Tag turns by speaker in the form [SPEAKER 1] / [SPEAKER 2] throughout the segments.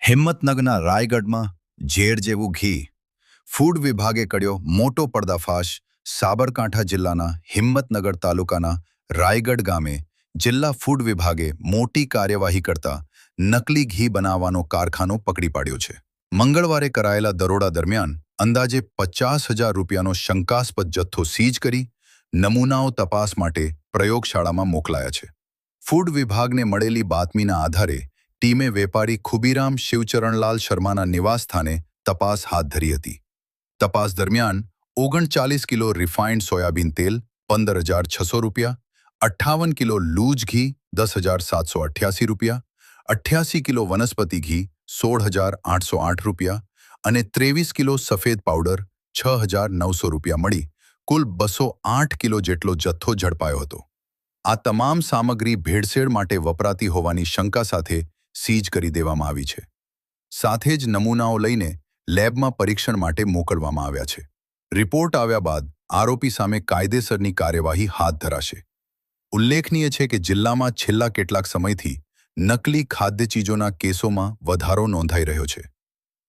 [SPEAKER 1] હિંમતનગરના રાયગઢમાં ઝેર જેવું ઘી. ફૂડ વિભાગે કર્યો મોટો પર્દાફાશ. સાબરકાંઠા જિલ્લાના હિંમતનગર તાલુકાના રાયગઢ ગામે જિલ્લા ફૂડ વિભાગે મોટી કાર્યવાહી કરતા નકલી ઘી બનાવવાનો કારખાનો પકડી પાડ્યો છે. મંગળવારે કરાયેલા દરોડા દરમિયાન અંદાજે 50,000 રૂપિયાનો શંકાસ્પદ જથ્થો સીઝ કરી નમૂનાઓ તપાસ માટે પ્રયોગશાળામાં મોકલાયા છે. ફૂડ વિભાગને મળેલી બાતમીના આધારે ટીમે વેપારી ખુબીરામ શિવચરણલાલ શર્માના નિવાસસ્થાને તપાસ હાથ ધરી હતી. તપાસ દરમિયાન 39 કિલો રિફાઇન્ડ સોયાબીન તેલ 15,600 રૂપિયા, 58 કિલો લૂજ ઘી 10,788 રૂપિયા, 88 કિલો વનસ્પતિ ઘી 16,808 રૂપિયા અને 23 કિલો સફેદ પાવડર 6,900 રૂપિયા મળી કુલ 208 કિલો જેટલો જથ્થો ઝડપાયો હતો. આ તમામ સામગ્રી ભેળસેળ માટે વપરાતી હોવાની શંકા સાથે સીઝ કરી દેવામાં આવી છે. સાથે જ નમૂનાઓ લઈને લેબમાં પરીક્ષણ માટે મોકલવામાં આવ્યા છે. રિપોર્ટ આવ્યા બાદ આરોપી સામે કાયદેસરની કાર્યવાહી હાથ ધરાશે. ઉલ્લેખનીય છે કે જિલ્લામાં છેલ્લા કેટલાક સમયથી નકલી ખાદ્ય ચીજોના કેસોમાં વધારો નોંધાઈ રહ્યો છે.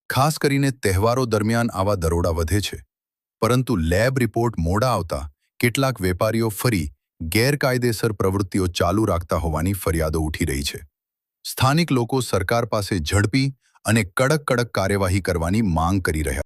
[SPEAKER 1] ખાસ કરીને તહેવારો દરમિયાન આવા દરોડા વધે છે. પરંતુ લેબ રિપોર્ટ મોડા આવતા કેટલાક વેપારીઓ ફરી ગેરકાયદેસર પ્રવૃત્તિઓ ચાલુ રાખતા હોવાની ફરિયાદો ઉઠી રહી છે. સ્થાનિક લોકો સરકાર પાસે ઝડપી અને કડક કાર્યવાહી કરવાની માંગ કરી રહ્યા છે.